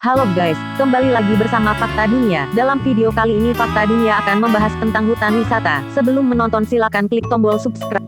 Halo guys, kembali lagi bersama Fakta Dunia. Dalam video kali ini Fakta Dunia akan membahas tentang hutan wisata. Sebelum menonton silakan klik tombol subscribe.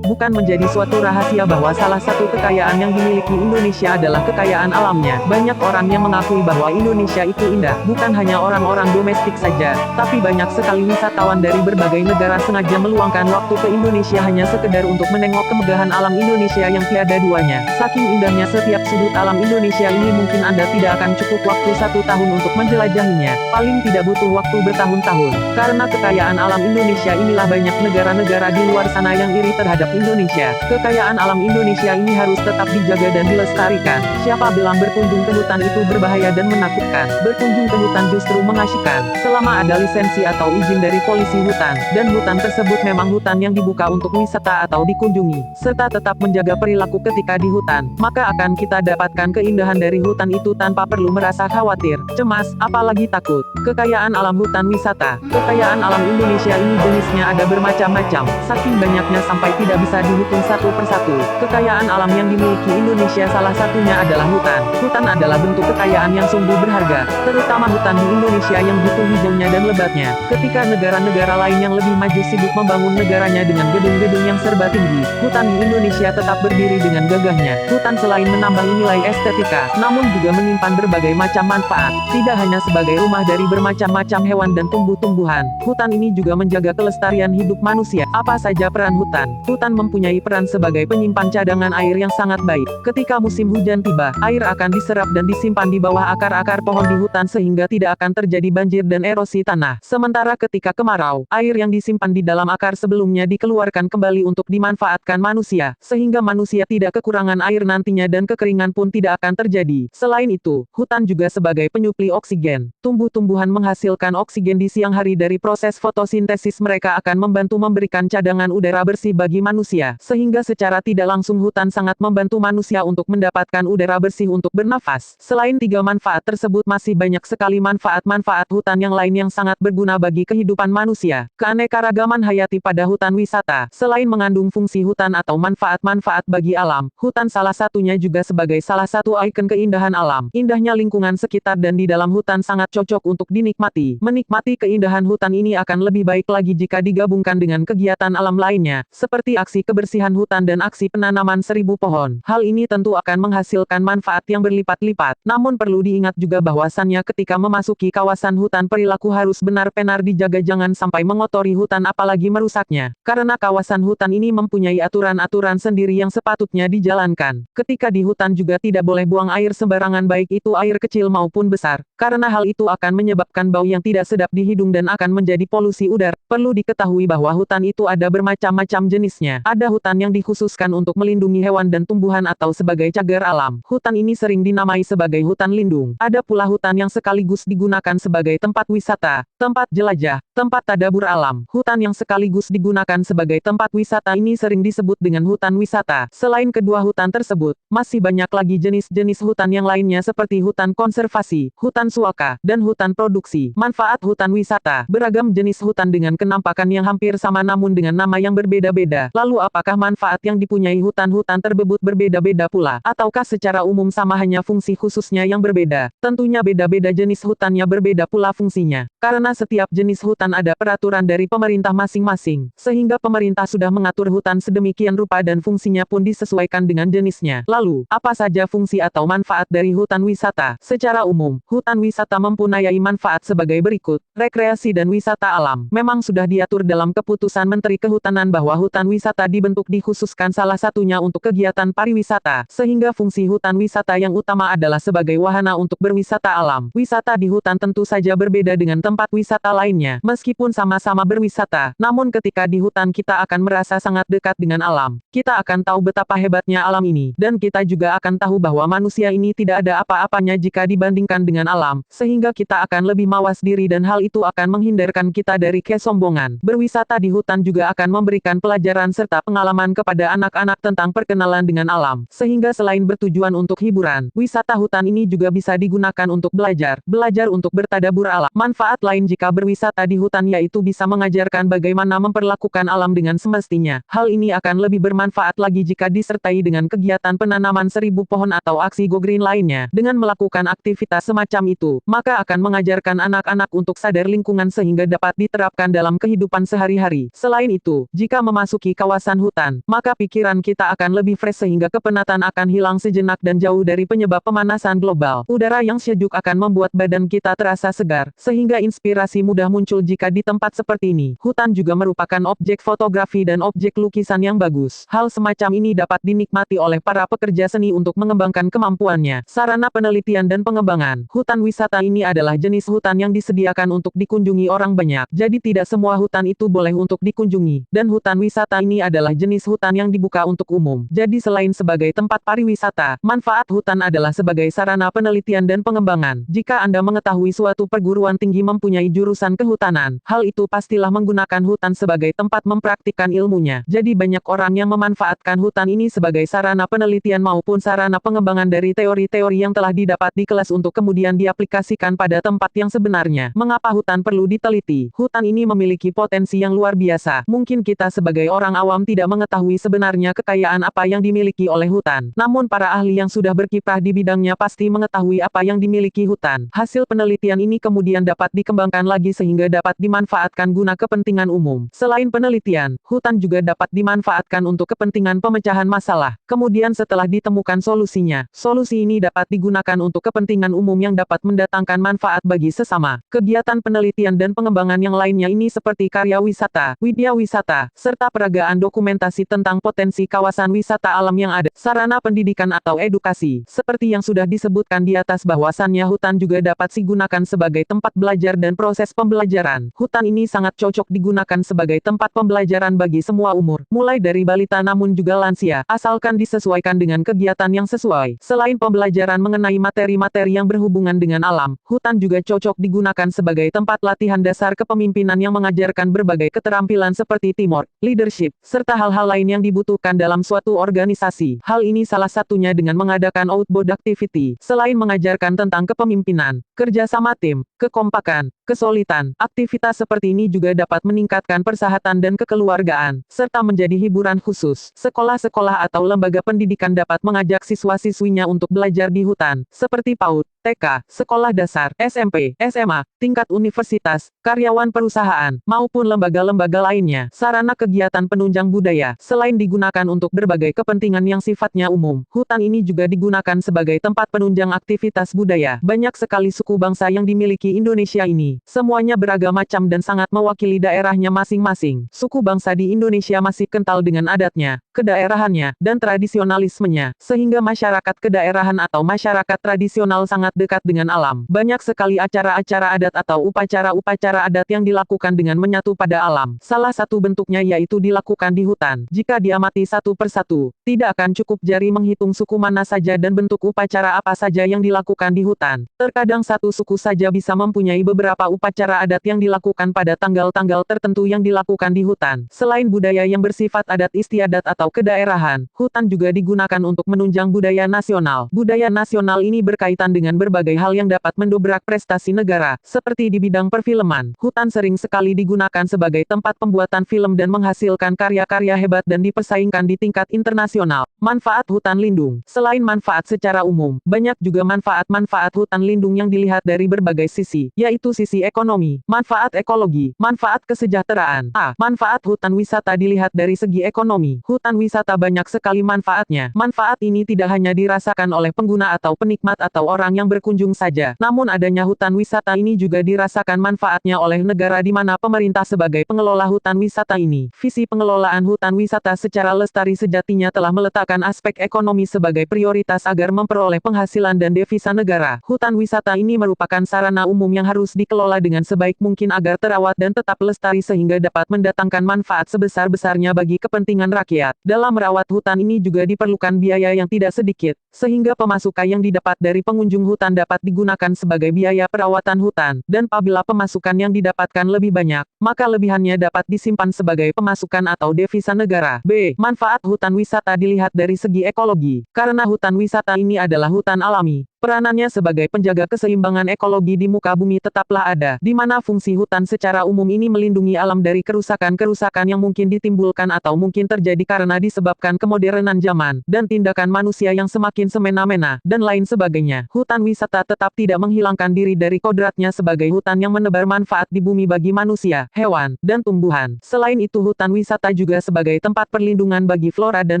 Bukan menjadi suatu rahasia bahwa salah satu kekayaan yang dimiliki Indonesia adalah kekayaan alamnya. Banyak orang yang mengakui bahwa Indonesia itu indah. Bukan hanya orang-orang domestik saja, tapi banyak sekali wisatawan dari berbagai negara sengaja meluangkan waktu ke Indonesia hanya sekedar untuk menengok kemegahan alam Indonesia yang tiada duanya. Saking indahnya setiap sudut alam Indonesia ini, mungkin Anda tidak akan cukup waktu 1 tahun untuk menjelajahinya. Paling tidak butuh waktu bertahun-tahun. Karena kekayaan alam Indonesia inilah banyak negara-negara di luar sana yang iri terhadap Indonesia. Kekayaan alam Indonesia ini harus tetap dijaga dan dilestarikan. Siapa bilang berkunjung ke hutan itu berbahaya dan menakutkan? Berkunjung ke hutan justru mengasyikkan, selama ada lisensi atau izin dari polisi hutan, dan hutan tersebut memang hutan yang dibuka untuk wisata atau dikunjungi, serta tetap menjaga perilaku ketika di hutan, maka akan kita dapatkan keindahan dari hutan itu tanpa perlu merasa khawatir, cemas, apalagi takut. Kekayaan alam hutan wisata. Kekayaan alam Indonesia ini jenisnya ada bermacam-macam, saking banyaknya sampai tidak bisa dihitung satu persatu. Kekayaan alam yang dimiliki Indonesia salah satunya adalah hutan. Hutan adalah bentuk kekayaan yang sungguh berharga, terutama hutan di Indonesia yang begitu hijaunya dan lebatnya. Ketika negara-negara lain yang lebih maju sibuk membangun negaranya dengan gedung-gedung yang serba tinggi, hutan di Indonesia tetap berdiri dengan gagahnya. Hutan selain menambah nilai estetika, namun juga menyimpan berbagai macam manfaat. Tidak hanya sebagai rumah dari bermacam-macam hewan dan tumbuh-tumbuhan, hutan ini juga menjaga kelestarian hidup manusia. Apa saja peran hutan? Hutan mempunyai peran sebagai penyimpan cadangan air yang sangat baik. Ketika musim hujan tiba, air akan diserap dan disimpan di bawah akar-akar pohon di hutan sehingga tidak akan terjadi banjir dan erosi tanah. Sementara ketika kemarau, air yang disimpan di dalam akar sebelumnya dikeluarkan kembali untuk dimanfaatkan manusia, sehingga manusia tidak kekurangan air nantinya dan kekeringan pun tidak akan terjadi. Selain itu, hutan juga sebagai penyupli oksigen. Tumbuh-tumbuhan menghasilkan oksigen di siang hari dari proses fotosintesis mereka akan membantu memberikan cadangan udara bersih bagi manusia, sehingga secara tidak langsung hutan sangat membantu manusia untuk mendapatkan udara bersih untuk bernafas. Selain 3 manfaat tersebut, masih banyak sekali manfaat-manfaat hutan yang lain yang sangat berguna bagi kehidupan manusia. Keanekaragaman hayati pada hutan wisata. Selain mengandung fungsi hutan atau manfaat-manfaat bagi alam, hutan salah satunya juga sebagai salah satu ikon keindahan alam. Indahnya lingkungan sekitar dan di dalam hutan sangat cocok untuk dinikmati. Menikmati keindahan hutan ini akan lebih baik lagi jika digabungkan dengan kegiatan alam lainnya, seperti aksi kebersihan hutan dan aksi penanaman 1000 pohon. Hal ini tentu akan menghasilkan manfaat yang berlipat-lipat. Namun perlu diingat juga bahwasannya ketika memasuki kawasan hutan perilaku harus benar-benar dijaga, jangan sampai mengotori hutan apalagi merusaknya. Karena kawasan hutan ini mempunyai aturan-aturan sendiri yang sepatutnya dijalankan. Ketika di hutan juga tidak boleh buang air sembarangan, baik itu air kecil maupun besar, karena hal itu akan menyebabkan bau yang tidak sedap di hidung dan akan menjadi polusi udara. Perlu diketahui bahwa hutan itu ada bermacam-macam jenisnya. Ada hutan yang dikhususkan untuk melindungi hewan dan tumbuhan atau sebagai cagar alam. Hutan ini sering dinamai sebagai hutan lindung. Ada pula hutan yang sekaligus digunakan sebagai tempat wisata, tempat jelajah, tempat tadabbur alam. Hutan yang sekaligus digunakan sebagai tempat wisata ini sering disebut dengan hutan wisata. Selain kedua hutan tersebut, masih banyak lagi jenis-jenis hutan yang lainnya seperti hutan konservasi, hutan suaka, dan hutan produksi. Manfaat hutan wisata. Beragam jenis hutan dengan kenampakan yang hampir sama namun dengan nama yang berbeda-beda. Lalu apakah manfaat yang dipunyai hutan-hutan tersebut berbeda-beda pula? Ataukah secara umum sama, hanya fungsi khususnya yang berbeda? Tentunya beda-beda jenis hutannya berbeda pula fungsinya. Karena setiap jenis hutan ada peraturan dari pemerintah masing-masing, sehingga pemerintah sudah mengatur hutan sedemikian rupa dan fungsinya pun disesuaikan dengan jenisnya. Lalu, apa saja fungsi atau manfaat dari hutan wisata? Secara umum, hutan wisata mempunyai manfaat sebagai berikut. Rekreasi dan wisata alam. Memang sudah diatur dalam keputusan Menteri Kehutanan bahwa hutan wisata dibentuk dikhususkan salah satunya untuk kegiatan pariwisata, sehingga fungsi hutan wisata yang utama adalah sebagai wahana untuk berwisata alam. Wisata di hutan tentu saja berbeda dengan tempat wisata lainnya. Meskipun sama-sama berwisata, namun ketika di hutan kita akan merasa sangat dekat dengan alam. Kita akan tahu betapa hebatnya alam ini, dan kita juga akan tahu bahwa manusia ini tidak ada apa-apanya jika dibandingkan dengan alam, sehingga kita akan lebih mawas diri dan hal itu akan menghindarkan kita dari kesombongan. Berwisata di hutan juga akan memberikan pelajaran serta wisata pengalaman kepada anak-anak tentang perkenalan dengan alam. Sehingga selain bertujuan untuk hiburan, wisata hutan ini juga bisa digunakan untuk belajar untuk bertadabur alam. Manfaat lain jika berwisata di hutan yaitu bisa mengajarkan bagaimana memperlakukan alam dengan semestinya. Hal ini akan lebih bermanfaat lagi jika disertai dengan kegiatan penanaman 1000 pohon atau aksi Go Green lainnya. Dengan melakukan aktivitas semacam itu, maka akan mengajarkan anak-anak untuk sadar lingkungan sehingga dapat diterapkan dalam kehidupan sehari-hari. Selain itu, jika memasuki kawasan hutan, maka pikiran kita akan lebih fresh sehingga kepenatan akan hilang sejenak dan jauh dari penyebab pemanasan global. Udara yang sejuk akan membuat badan kita terasa segar, sehingga inspirasi mudah muncul jika di tempat seperti ini. Hutan juga merupakan objek fotografi dan objek lukisan yang bagus. Hal semacam ini dapat dinikmati oleh para pekerja seni untuk mengembangkan kemampuannya. Sarana penelitian dan pengembangan. Hutan wisata ini adalah jenis hutan yang disediakan untuk dikunjungi orang banyak. Jadi tidak semua hutan itu boleh untuk dikunjungi. Dan hutan wisata ini adalah jenis hutan yang dibuka untuk umum. Jadi selain sebagai tempat pariwisata, manfaat hutan adalah sebagai sarana penelitian dan pengembangan. Jika Anda mengetahui suatu perguruan tinggi mempunyai jurusan kehutanan, hal itu pastilah menggunakan hutan sebagai tempat mempraktikkan ilmunya. Jadi banyak orang yang memanfaatkan hutan ini sebagai sarana penelitian maupun sarana pengembangan dari teori-teori yang telah didapat di kelas untuk kemudian diaplikasikan pada tempat yang sebenarnya. Mengapa hutan perlu diteliti? Hutan ini memiliki potensi yang luar biasa. Mungkin kita sebagai orang awam tidak mengetahui sebenarnya kekayaan apa yang dimiliki oleh hutan. Namun para ahli yang sudah berkiprah di bidangnya pasti mengetahui apa yang dimiliki hutan. Hasil penelitian ini kemudian dapat dikembangkan lagi sehingga dapat dimanfaatkan guna kepentingan umum. Selain penelitian, hutan juga dapat dimanfaatkan untuk kepentingan pemecahan masalah. Kemudian setelah ditemukan solusinya, solusi ini dapat digunakan untuk kepentingan umum yang dapat mendatangkan manfaat bagi sesama. Kegiatan penelitian dan pengembangan yang lainnya ini seperti karya wisata, widya wisata, serta peragaan dokumentasi tentang potensi kawasan wisata alam yang ada, sarana pendidikan atau edukasi. Seperti yang sudah disebutkan di atas bahwasannya hutan juga dapat digunakan sebagai tempat belajar dan proses pembelajaran. Hutan ini sangat cocok digunakan sebagai tempat pembelajaran bagi semua umur, mulai dari balita namun juga lansia, asalkan disesuaikan dengan kegiatan yang sesuai. Selain pembelajaran mengenai materi-materi yang berhubungan dengan alam, hutan juga cocok digunakan sebagai tempat latihan dasar kepemimpinan yang mengajarkan berbagai keterampilan seperti teamwork, leadership, serta hal-hal lain yang dibutuhkan dalam suatu organisasi. Hal ini salah satunya dengan mengadakan outbound activity. Selain mengajarkan tentang kepemimpinan, kerja sama tim, kekompakan, kesulitan, aktivitas seperti ini juga dapat meningkatkan persahabatan dan kekeluargaan, serta menjadi hiburan khusus. Sekolah-sekolah atau lembaga pendidikan dapat mengajak siswa-siswinya untuk belajar di hutan, seperti PAUD, TK, sekolah dasar, SMP, SMA, tingkat universitas, karyawan perusahaan, maupun lembaga-lembaga lainnya. Sarana kegiatan penunjang budaya, selain digunakan untuk berbagai kepentingan yang sifatnya umum, hutan ini juga digunakan sebagai tempat penunjang aktivitas budaya. Banyak sekali suku bangsa yang dimiliki Indonesia ini. Semuanya beragam macam dan sangat mewakili daerahnya masing-masing. Suku bangsa di Indonesia masih kental dengan adatnya, kedaerahannya, dan tradisionalismenya, sehingga masyarakat kedaerahan atau masyarakat tradisional sangat dekat dengan alam. Banyak sekali acara-acara adat atau upacara-upacara adat yang dilakukan dengan menyatu pada alam. Salah satu bentuknya yaitu dilakukan di hutan. Jika diamati satu persatu, tidak akan cukup jari menghitung suku mana saja dan bentuk upacara apa saja yang dilakukan di hutan. Terkadang satu suku saja bisa mempunyai beberapa upacara adat yang dilakukan pada tanggal-tanggal tertentu yang dilakukan di hutan. Selain budaya yang bersifat adat istiadat atau kedaerahan, hutan juga digunakan untuk menunjang budaya nasional. Budaya nasional ini berkaitan dengan berbagai hal yang dapat mendobrak prestasi negara, seperti di bidang perfilman. Hutan sering sekali digunakan sebagai tempat pembuatan film dan menghasilkan karya-karya hebat dan dipersaingkan di tingkat internasional. Manfaat hutan lindung. Selain manfaat secara umum, banyak juga manfaat-manfaat hutan lindung yang dilihat dari berbagai sisi, yaitu sisi ekonomi, manfaat ekologi, manfaat kesejahteraan. Manfaat hutan wisata dilihat dari segi ekonomi. Hutan wisata banyak sekali manfaatnya. Manfaat ini tidak hanya dirasakan oleh pengguna atau penikmat atau orang yang berkunjung saja, namun adanya hutan wisata ini juga dirasakan manfaatnya oleh negara di mana pemerintah sebagai pengelola hutan wisata ini. Visi pengelolaan hutan wisata secara lestari sejatinya telah meletakkan aspek ekonomi sebagai prioritas agar memperoleh penghasilan dan devisa negara. Hutan wisata ini merupakan sarana umum yang harus dikelola dikelola dengan sebaik mungkin agar terawat dan tetap lestari sehingga dapat mendatangkan manfaat sebesar-besarnya bagi kepentingan rakyat. Dalam merawat hutan ini juga diperlukan biaya yang tidak sedikit, sehingga pemasukan yang didapat dari pengunjung hutan dapat digunakan sebagai biaya perawatan hutan, dan apabila pemasukan yang didapatkan lebih banyak, maka lebihannya dapat disimpan sebagai pemasukan atau devisa negara. B. Manfaat hutan wisata dilihat dari segi ekologi. Karena hutan wisata ini adalah hutan alami, peranannya sebagai penjaga keseimbangan ekologi di muka bumi tetaplah ada, di mana fungsi hutan secara umum ini melindungi alam dari kerusakan-kerusakan yang mungkin ditimbulkan atau mungkin terjadi karena disebabkan kemodernan zaman, dan tindakan manusia yang semakin semena-mena, dan lain sebagainya. Hutan wisata tetap tidak menghilangkan diri dari kodratnya sebagai hutan yang menebar manfaat di bumi bagi manusia, hewan, dan tumbuhan. Selain itu hutan wisata juga sebagai tempat perlindungan bagi flora dan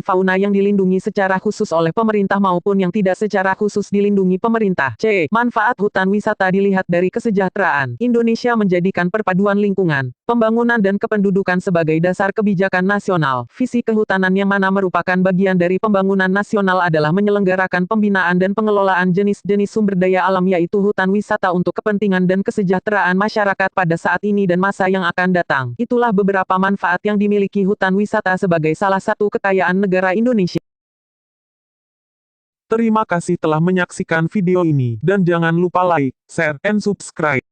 fauna yang dilindungi secara khusus oleh pemerintah maupun yang tidak secara khusus dilindungi pemerintah. C. Manfaat hutan wisata dilihat dari kesejahteraan. Indonesia menjadikan perpaduan lingkungan, pembangunan dan kependudukan sebagai dasar kebijakan nasional. Visi kehutanan yang mana merupakan bagian dari pembangunan nasional adalah menyelenggarakan pembinaan dan pengelolaan jenis-jenis sumber daya alam yaitu hutan wisata untuk kepentingan dan kesejahteraan masyarakat pada saat ini dan masa yang akan datang. Itulah beberapa manfaat yang dimiliki hutan wisata sebagai salah satu kekayaan negara Indonesia. Terima kasih telah menyaksikan video ini, dan jangan lupa like, share, and subscribe.